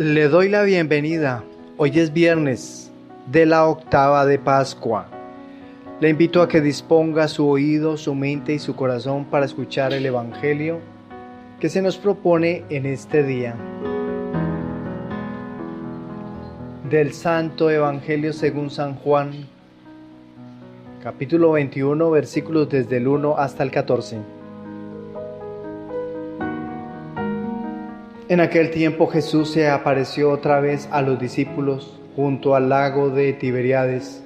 Le doy la bienvenida. Hoy es viernes de la octava de Pascua. Le invito a que disponga su oído, su mente y su corazón para escuchar el Evangelio que se nos propone en este día. Del Santo Evangelio según San Juan, capítulo 21, versículos desde el 1 hasta el 14. En aquel tiempo Jesús se apareció otra vez a los discípulos junto al lago de Tiberíades,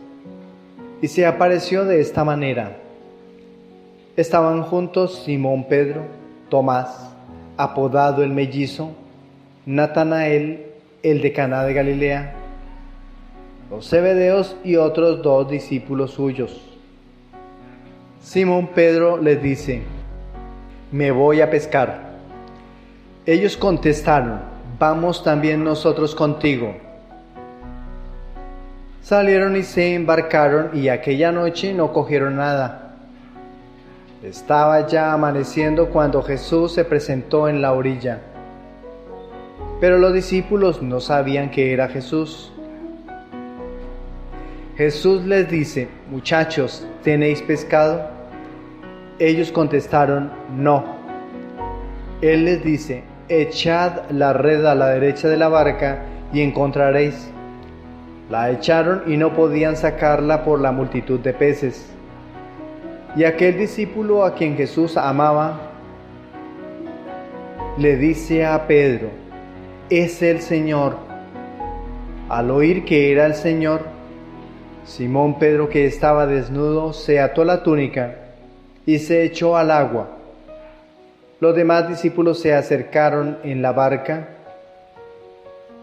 y se apareció de esta manera. Estaban juntos Simón Pedro, Tomás, apodado el Mellizo, Natanael, el de Caná de Galilea, los Zebedeos y otros 2 discípulos suyos. Simón Pedro les dice: «Me voy a pescar». Ellos contestaron: «Vamos también nosotros contigo». Salieron y se embarcaron, y aquella noche no cogieron nada. Estaba ya amaneciendo cuando Jesús se presentó en la orilla. Pero los discípulos no sabían que era Jesús. Jesús les dice: «Muchachos, ¿tenéis pescado?». Ellos contestaron: «No». Él les dice: «Echad la red a la derecha de la barca y encontraréis». La echaron y no podían sacarla por la multitud de peces. Y aquel discípulo a quien Jesús amaba le dice a Pedro: «Es el Señor». Al oír que era el Señor, Simón Pedro, que estaba desnudo, se ató la túnica y se echó al agua. Los demás discípulos se acercaron en la barca,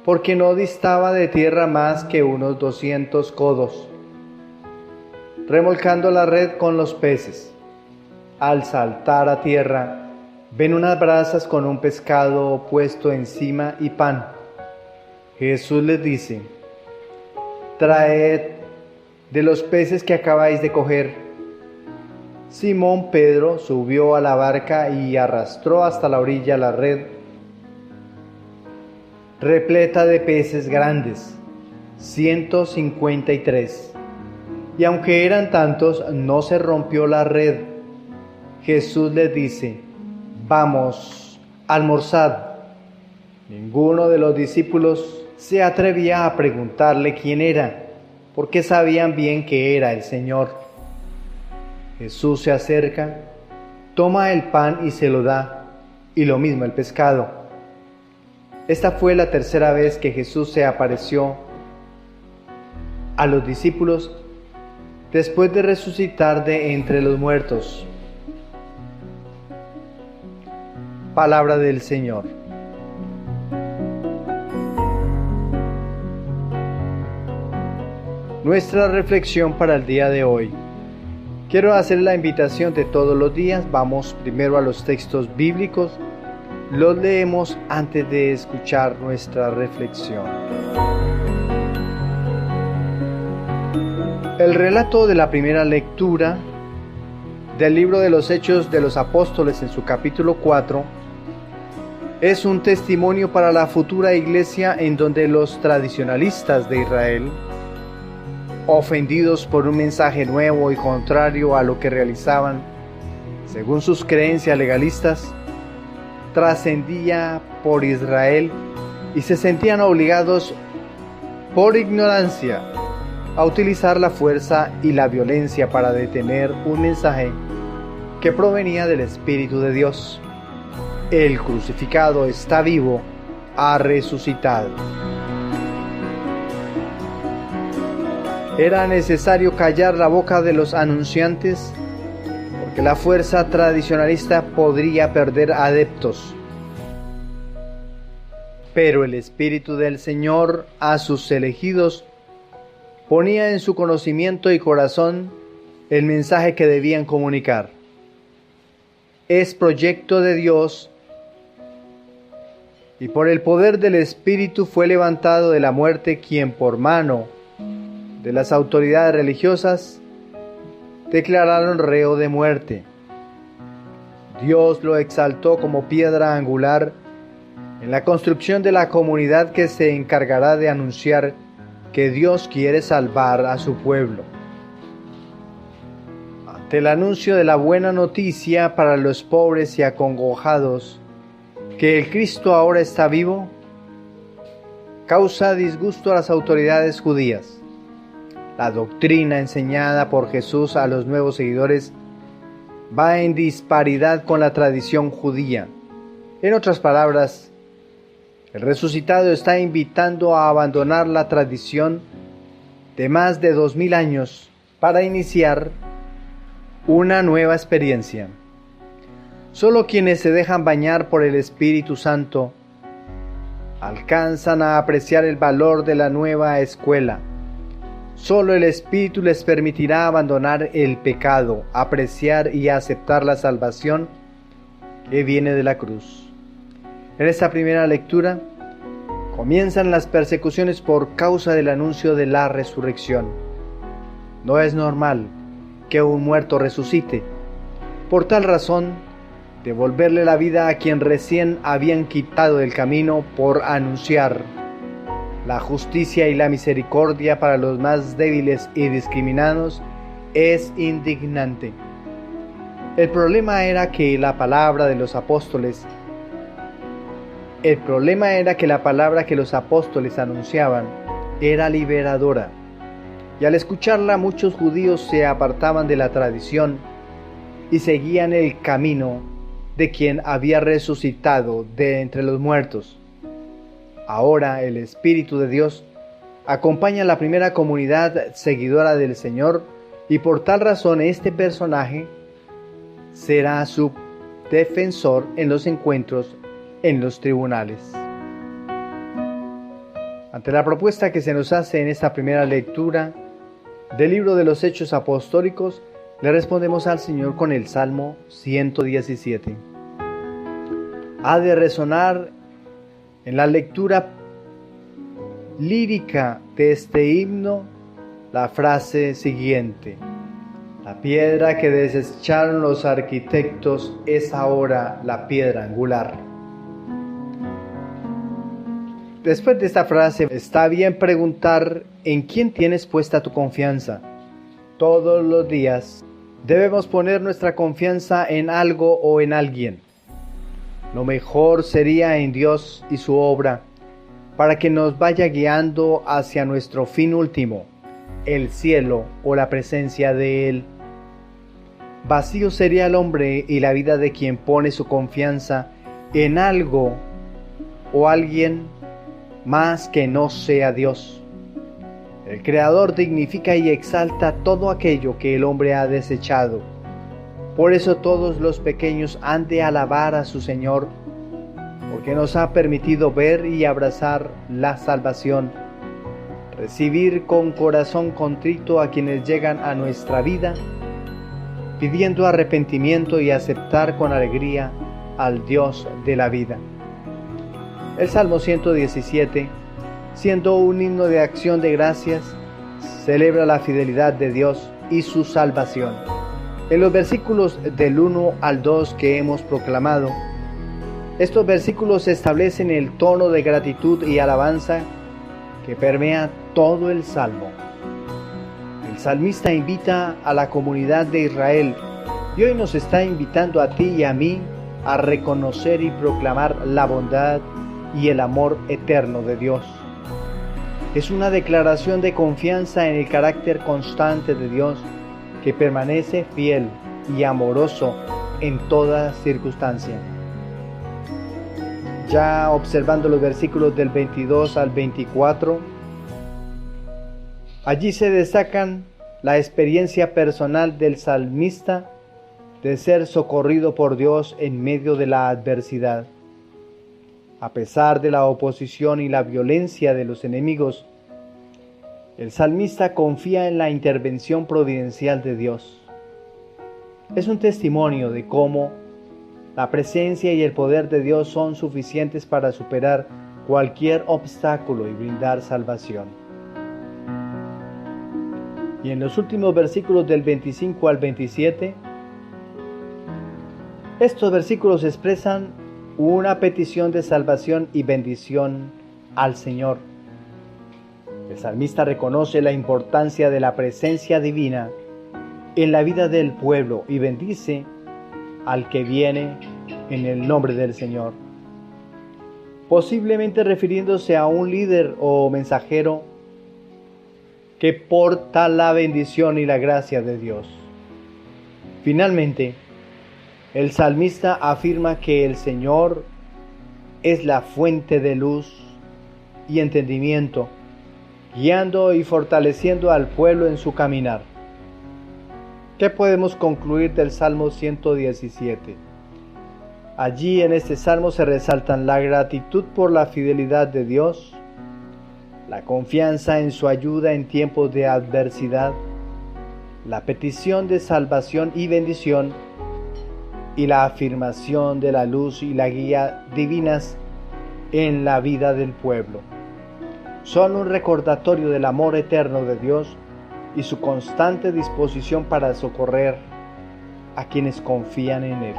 porque no distaba de tierra más que unos 200 codos, remolcando la red con los peces. Al saltar a tierra, ven unas brasas con un pescado puesto encima y pan. Jesús les dice: «Traed de los peces que acabáis de coger». Simón Pedro subió a la barca y arrastró hasta la orilla la red, repleta de peces grandes, 153. Y aunque eran tantos, no se rompió la red. Jesús les dice: «Vamos, almorzad». Ninguno de los discípulos se atrevía a preguntarle quién era, porque sabían bien que era el Señor. Jesús se acerca, toma el pan y se lo da, y lo mismo el pescado. Esta fue la tercera vez que Jesús se apareció a los discípulos después de resucitar de entre los muertos. Palabra del Señor. Nuestra reflexión para el día de hoy. Quiero hacer la invitación de todos los días. Vamos primero a los textos bíblicos. Los leemos antes de escuchar nuestra reflexión. El relato de la primera lectura del libro de los Hechos de los Apóstoles en su capítulo 4 es un testimonio para la futura iglesia, en donde los tradicionalistas de Israel, ofendidos por un mensaje nuevo y contrario a lo que realizaban según sus creencias legalistas, trascendía por Israel y se sentían obligados por ignorancia a utilizar la fuerza y la violencia para detener un mensaje que provenía del Espíritu de Dios. El crucificado está vivo, ha resucitado. Era necesario callar la boca de los anunciantes, porque la fuerza tradicionalista podría perder adeptos. Pero el Espíritu del Señor a sus elegidos ponía en su conocimiento y corazón el mensaje que debían comunicar. Es proyecto de Dios, y por el poder del Espíritu fue levantado de la muerte quien, por mano de las autoridades religiosas, declararon reo de muerte. Dios lo exaltó como piedra angular en la construcción de la comunidad que se encargará de anunciar que Dios quiere salvar a su pueblo. Ante el anuncio de la buena noticia para los pobres y acongojados, que el Cristo ahora está vivo, causa disgusto a las autoridades judías. La doctrina enseñada por Jesús a los nuevos seguidores va en disparidad con la tradición judía. En otras palabras, el resucitado está invitando a abandonar la tradición de más de 2000 años para iniciar una nueva experiencia. Solo quienes se dejan bañar por el Espíritu Santo alcanzan a apreciar el valor de la nueva escuela. Solo el Espíritu les permitirá abandonar el pecado, apreciar y aceptar la salvación que viene de la cruz. En esta primera lectura comienzan las persecuciones por causa del anuncio de la resurrección. No es normal que un muerto resucite. Por tal razón, devolverle la vida a quien recién habían quitado del camino por anunciar la justicia y la misericordia para los más débiles y discriminados es indignante. El problema era que la palabra que los apóstoles anunciaban era liberadora, y al escucharla muchos judíos se apartaban de la tradición y seguían el camino de quien había resucitado de entre los muertos. Ahora el Espíritu de Dios acompaña a la primera comunidad seguidora del Señor, y por tal razón este personaje será su defensor en los encuentros en los tribunales. Ante la propuesta que se nos hace en esta primera lectura del libro de los Hechos Apostólicos, le respondemos al Señor con el Salmo 117. Ha de resonar en la lectura lírica de este himno la frase siguiente: la piedra que desecharon los arquitectos es ahora la piedra angular. Después de esta frase, está bien preguntar en quién tienes puesta tu confianza. Todos los días debemos poner nuestra confianza en algo o en alguien. Lo mejor sería en Dios y su obra, para que nos vaya guiando hacia nuestro fin último, el cielo o la presencia de Él. Vacío sería el hombre y la vida de quien pone su confianza en algo o alguien más que no sea Dios. El Creador dignifica y exalta todo aquello que el hombre ha desechado. Por eso todos los pequeños han de alabar a su Señor, porque nos ha permitido ver y abrazar la salvación, recibir con corazón contrito a quienes llegan a nuestra vida, pidiendo arrepentimiento y aceptar con alegría al Dios de la vida. El Salmo 117, siendo un himno de acción de gracias, celebra la fidelidad de Dios y su salvación. En los versículos del 1 al 2 que hemos proclamado, estos versículos establecen el tono de gratitud y alabanza que permea todo el Salmo. El salmista invita a la comunidad de Israel y hoy nos está invitando a ti y a mí a reconocer y proclamar la bondad y el amor eterno de Dios. Es una declaración de confianza en el carácter constante de Dios, que permanece fiel y amoroso en toda circunstancia. Ya observando los versículos del 22 al 24, allí se destacan la experiencia personal del salmista de ser socorrido por Dios en medio de la adversidad. A pesar de la oposición y la violencia de los enemigos, el salmista confía en la intervención providencial de Dios. Es un testimonio de cómo la presencia y el poder de Dios son suficientes para superar cualquier obstáculo y brindar salvación. Y en los últimos versículos del 25 al 27, estos versículos expresan una petición de salvación y bendición al Señor. El salmista reconoce la importancia de la presencia divina en la vida del pueblo y bendice al que viene en el nombre del Señor, posiblemente refiriéndose a un líder o mensajero que porta la bendición y la gracia de Dios. Finalmente, el salmista afirma que el Señor es la fuente de luz y entendimiento, guiando y fortaleciendo al pueblo en su caminar. ¿Qué podemos concluir del Salmo 117? Allí en este salmo se resaltan la gratitud por la fidelidad de Dios, la confianza en su ayuda en tiempos de adversidad, la petición de salvación y bendición, y la afirmación de la luz y la guía divinas en la vida del pueblo. Son un recordatorio del amor eterno de Dios y su constante disposición para socorrer a quienes confían en Él.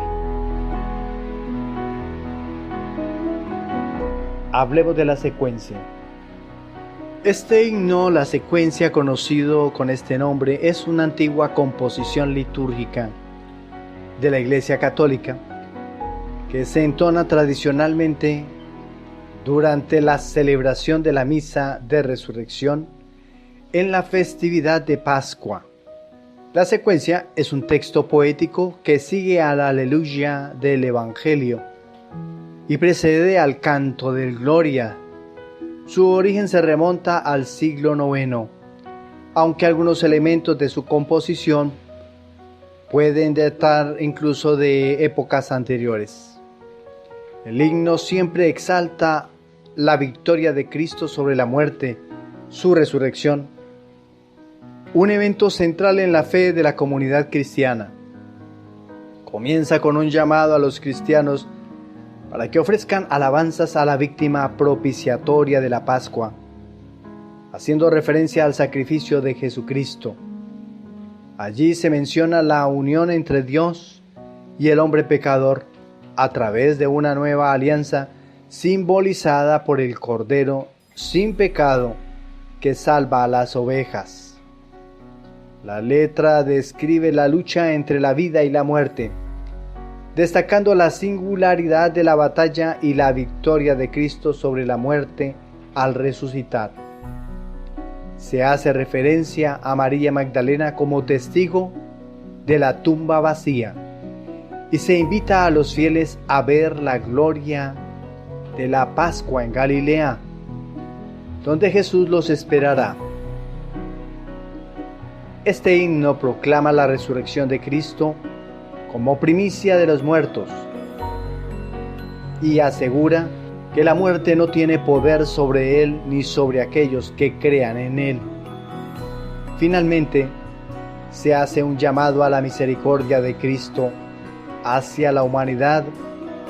Hablemos de la secuencia. Este himno, la secuencia conocido con este nombre, es una antigua composición litúrgica de la Iglesia Católica que se entona tradicionalmente durante la celebración de la Misa de Resurrección en la festividad de Pascua. La secuencia es un texto poético que sigue al Aleluya del Evangelio y precede al canto del Gloria. Su origen se remonta al siglo IX, aunque algunos elementos de su composición pueden datar incluso de épocas anteriores. El himno siempre exalta la victoria de Cristo sobre la muerte, su resurrección, un evento central en la fe de la comunidad cristiana. Comienza con un llamado a los cristianos para que ofrezcan alabanzas a la víctima propiciatoria de la Pascua, haciendo referencia al sacrificio de Jesucristo. Allí se menciona la unión entre Dios y el hombre pecador a través de una nueva alianza simbolizada por el Cordero sin pecado que salva a las ovejas. La letra describe la lucha entre la vida y la muerte, destacando la singularidad de la batalla y la victoria de Cristo sobre la muerte al resucitar. Se hace referencia a María Magdalena como testigo de la tumba vacía y se invita a los fieles a ver la gloria de la Pascua en Galilea, donde Jesús los esperará. Este himno proclama la resurrección de Cristo como primicia de los muertos y asegura que la muerte no tiene poder sobre él ni sobre aquellos que crean en él. Finalmente, se hace un llamado a la misericordia de Cristo hacia la humanidad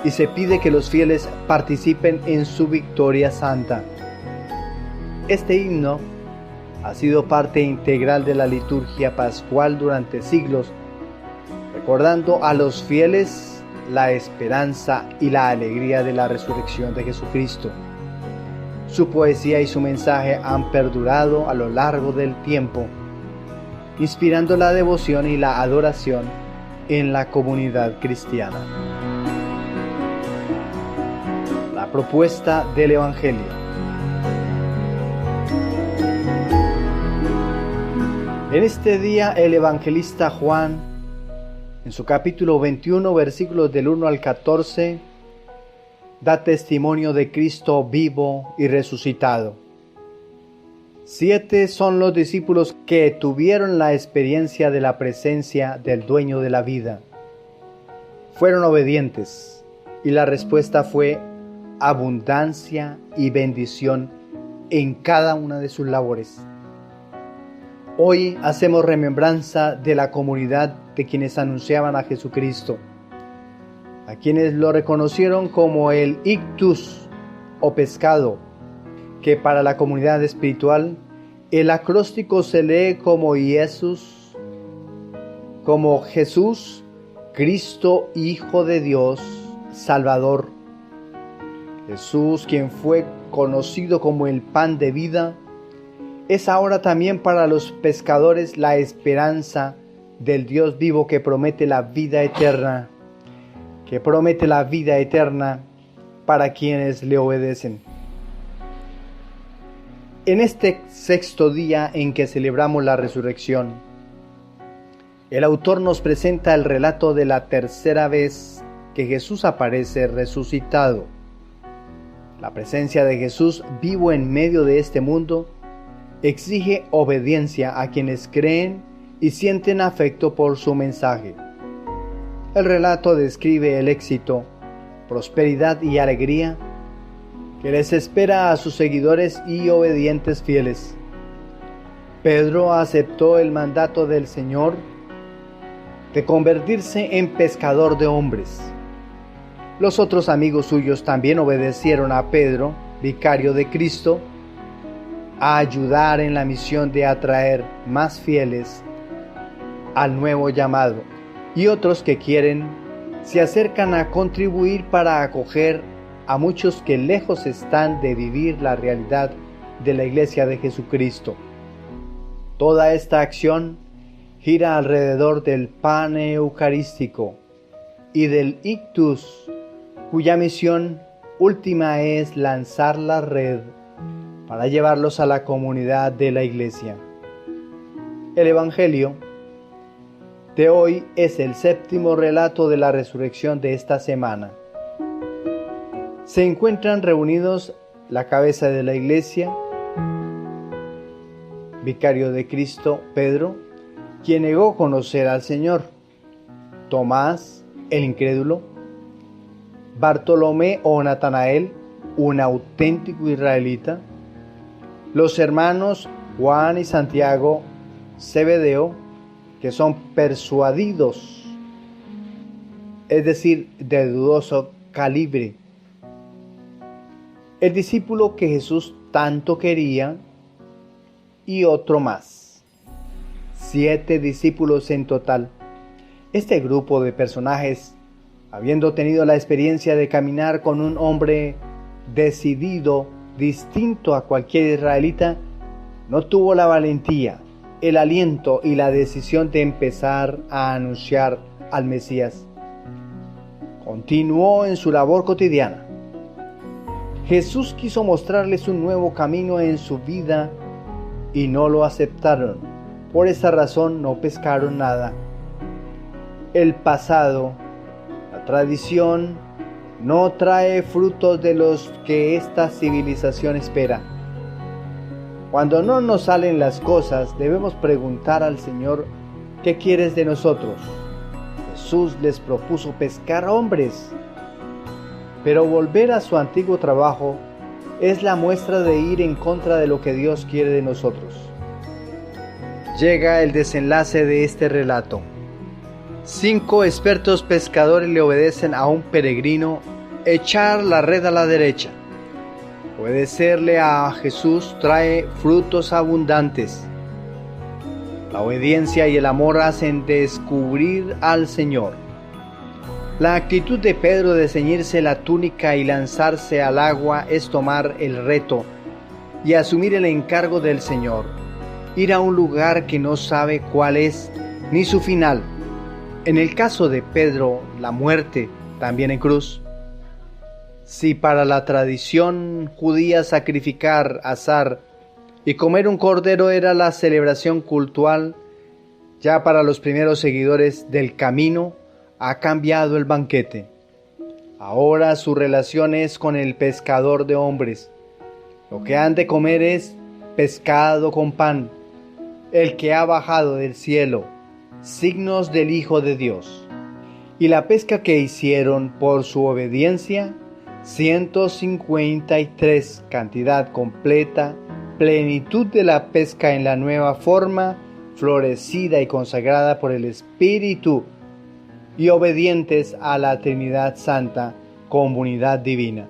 y se pide que los fieles participen en su victoria santa. Este himno ha sido parte integral de la liturgia pascual durante siglos, recordando a los fieles la esperanza y la alegría de la resurrección de Jesucristo. Su poesía y su mensaje han perdurado a lo largo del tiempo, inspirando la devoción y la adoración en la comunidad cristiana. La propuesta del Evangelio. En este día el evangelista Juan, en su capítulo 21, versículos del 1 al 14, da testimonio de Cristo vivo y resucitado. 7 son los discípulos que tuvieron la experiencia de la presencia del dueño de la vida. Fueron obedientes y la respuesta fue abundancia y bendición en cada una de sus labores. Hoy hacemos remembranza de la comunidad de quienes anunciaban a Jesucristo, a quienes lo reconocieron como el ictus o pescado, que para la comunidad espiritual el acróstico se lee como Jesús, Cristo, Hijo de Dios, Salvador, Jesús, quien fue conocido como el pan de vida, es ahora también para los pescadores la esperanza del Dios vivo que promete la vida eterna, para quienes le obedecen. En este sexto día en que celebramos la resurrección, el autor nos presenta el relato de la tercera vez que Jesús aparece resucitado. La presencia de Jesús vivo en medio de este mundo exige obediencia a quienes creen y sienten afecto por su mensaje. El relato describe el éxito, prosperidad y alegría que les espera a sus seguidores y obedientes fieles. Pedro aceptó el mandato del Señor de convertirse en pescador de hombres. Los otros amigos suyos también obedecieron a Pedro, vicario de Cristo, a ayudar en la misión de atraer más fieles al nuevo llamado, y otros que quieren se acercan a contribuir para acoger a muchos que lejos están de vivir la realidad de la Iglesia de Jesucristo. Toda esta acción gira alrededor del pan eucarístico y del ictus, cuya misión última es lanzar la red para llevarlos a la comunidad de la Iglesia. El Evangelio de hoy es el séptimo relato de la resurrección de esta semana. Se encuentran reunidos la cabeza de la Iglesia, vicario de Cristo, Pedro, quien negó conocer al Señor, Tomás, el incrédulo, Bartolomé o Natanael, un auténtico israelita, los hermanos Juan y Santiago, Zebedeo, que son persuadidos, es decir, de dudoso calibre, el discípulo que Jesús tanto quería, y otro más. 7 discípulos en total. Este grupo de personajes, habiendo tenido la experiencia de caminar con un hombre decidido, distinto a cualquier israelita, no tuvo la valentía, el aliento y la decisión de empezar a anunciar al Mesías. Continuó en su labor cotidiana. Jesús quiso mostrarles un nuevo camino en su vida y no lo aceptaron. Por esa razón no pescaron nada. El pasado, la tradición, no trae frutos de los que esta civilización espera. Cuando no nos salen las cosas, debemos preguntar al Señor, ¿qué quieres de nosotros? Jesús les propuso pescar hombres, pero volver a su antiguo trabajo es la muestra de ir en contra de lo que Dios quiere de nosotros. Llega el desenlace de este relato. 5 expertos pescadores le obedecen a un peregrino echar la red a la derecha. Obedecerle a Jesús trae frutos abundantes. La obediencia y el amor hacen descubrir al Señor. La actitud de Pedro de ceñirse la túnica y lanzarse al agua es tomar el reto y asumir el encargo del Señor. Ir a un lugar que no sabe cuál es ni su final. En el caso de Pedro, la muerte, también en cruz. Si para la tradición judía sacrificar, asar y comer un cordero era la celebración cultural, ya para los primeros seguidores del camino ha cambiado el banquete. Ahora su relación es con el pescador de hombres. Lo que han de comer es pescado con pan, el que ha bajado del cielo, signos del Hijo de Dios. Y la pesca que hicieron por su obediencia, 153, cantidad completa, plenitud de la pesca en la nueva forma, florecida y consagrada por el Espíritu, y obedientes a la Trinidad Santa, comunidad divina.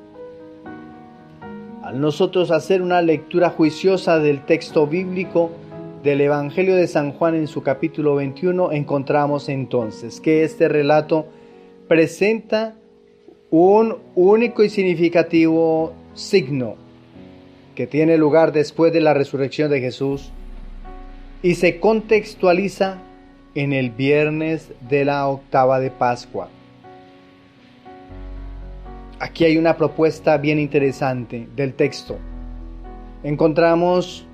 Al nosotros hacer una lectura juiciosa del texto bíblico del Evangelio de San Juan en su capítulo 21, encontramos entonces que este relato presenta un único y significativo signo que tiene lugar después de la resurrección de Jesús y se contextualiza en el viernes de la octava de Pascua. Aquí hay una propuesta bien interesante del texto. Encontramos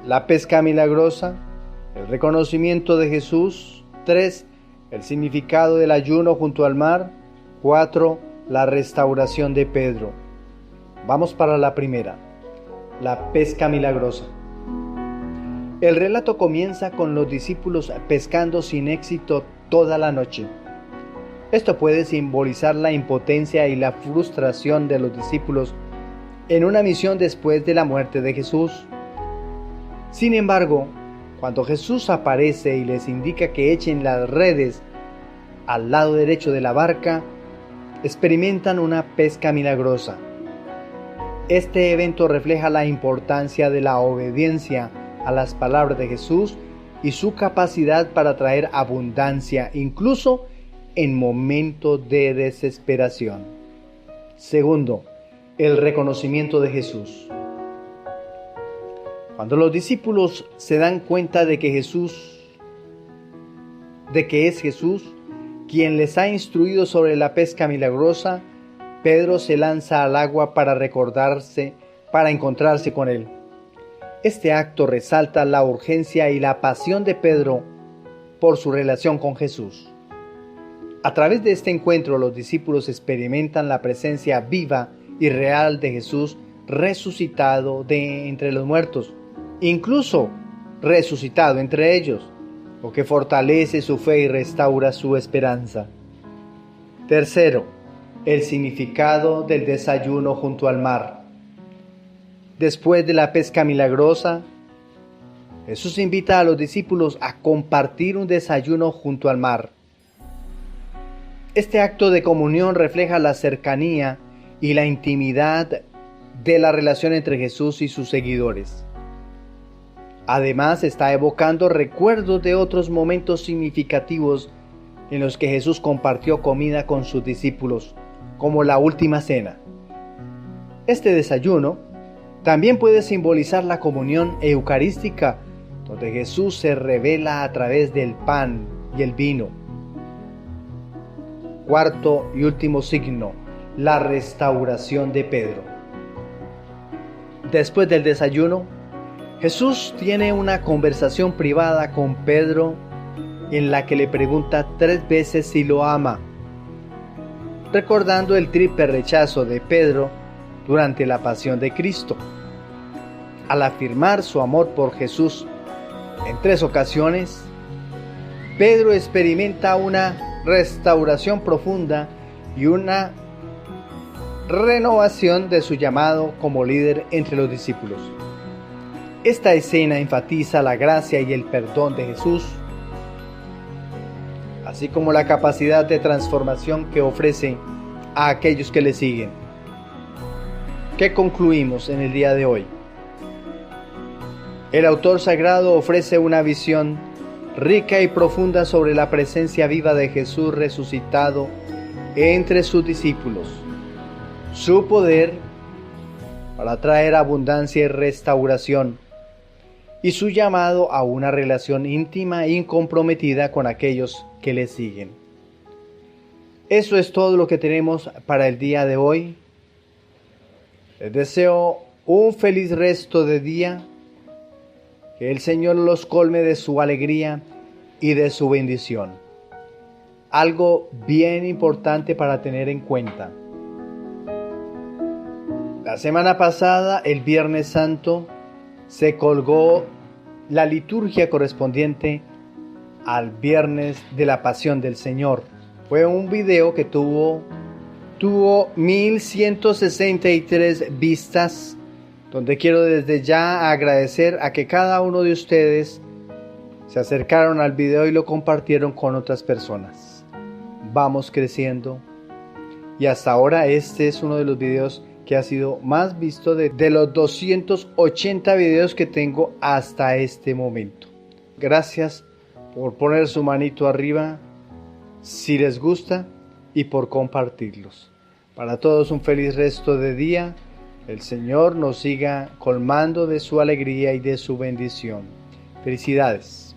la pesca milagrosa, el reconocimiento de Jesús. 3. El significado del ayuno junto al mar. 4. La restauración de Pedro. Vamos para la primera, la pesca milagrosa. El relato comienza con los discípulos pescando sin éxito toda la noche. Esto puede simbolizar la impotencia y la frustración de los discípulos en una misión después de la muerte de Jesús. Sin embargo, cuando Jesús aparece y les indica que echen las redes al lado derecho de la barca, experimentan una pesca milagrosa. Este evento refleja la importancia de la obediencia a las palabras de Jesús y su capacidad para traer abundancia, incluso en momentos de desesperación. Segundo, el reconocimiento de Jesús. Cuando los discípulos se dan cuenta de que es Jesús quien les ha instruido sobre la pesca milagrosa, Pedro se lanza al agua para encontrarse con él. Este acto resalta la urgencia y la pasión de Pedro por su relación con Jesús. A través de este encuentro, los discípulos experimentan la presencia viva y real de Jesús resucitado de entre los muertos, incluso resucitado entre ellos, lo que fortalece su fe y restaura su esperanza. Tercero, el significado del desayuno junto al mar. Después de la pesca milagrosa, Jesús invita a los discípulos a compartir un desayuno junto al mar. Este acto de comunión refleja la cercanía y la intimidad de la relación entre Jesús y sus seguidores. Además, está evocando recuerdos de otros momentos significativos en los que Jesús compartió comida con sus discípulos, como la última cena. Este desayuno también puede simbolizar la comunión eucarística, donde Jesús se revela a través del pan y el vino. Cuarto y último signo, la restauración de Pedro. Después del desayuno, Jesús tiene una conversación privada con Pedro en la que le pregunta 3 veces si lo ama, recordando el triple rechazo de Pedro durante la pasión de Cristo. Al afirmar su amor por Jesús en 3 ocasiones, Pedro experimenta una restauración profunda y una renovación de su llamado como líder entre los discípulos. Esta escena enfatiza la gracia y el perdón de Jesús, así como la capacidad de transformación que ofrece a aquellos que le siguen. ¿Qué concluimos en el día de hoy? El autor sagrado ofrece una visión rica y profunda sobre la presencia viva de Jesús resucitado entre sus discípulos, su poder para traer abundancia y restauración, y su llamado a una relación íntima e incomprometida con aquellos que le siguen. Eso es todo lo que tenemos para el día de hoy. Les deseo un feliz resto de día. Que el Señor los colme de su alegría y de su bendición. Algo bien importante para tener en cuenta. La semana pasada, el Viernes Santo, se colgó la liturgia correspondiente al Viernes de la Pasión del Señor. Fue un video que tuvo 1163 vistas, donde quiero desde ya agradecer a que cada uno de ustedes se acercaron al video y lo compartieron con otras personas. Vamos creciendo y hasta ahora este es uno de los videos que ha sido más visto de los 280 videos que tengo hasta este momento. Gracias por poner su manito arriba si les gusta y por compartirlos. Para todos un feliz resto de día. El Señor nos siga colmando de su alegría y de su bendición. Felicidades.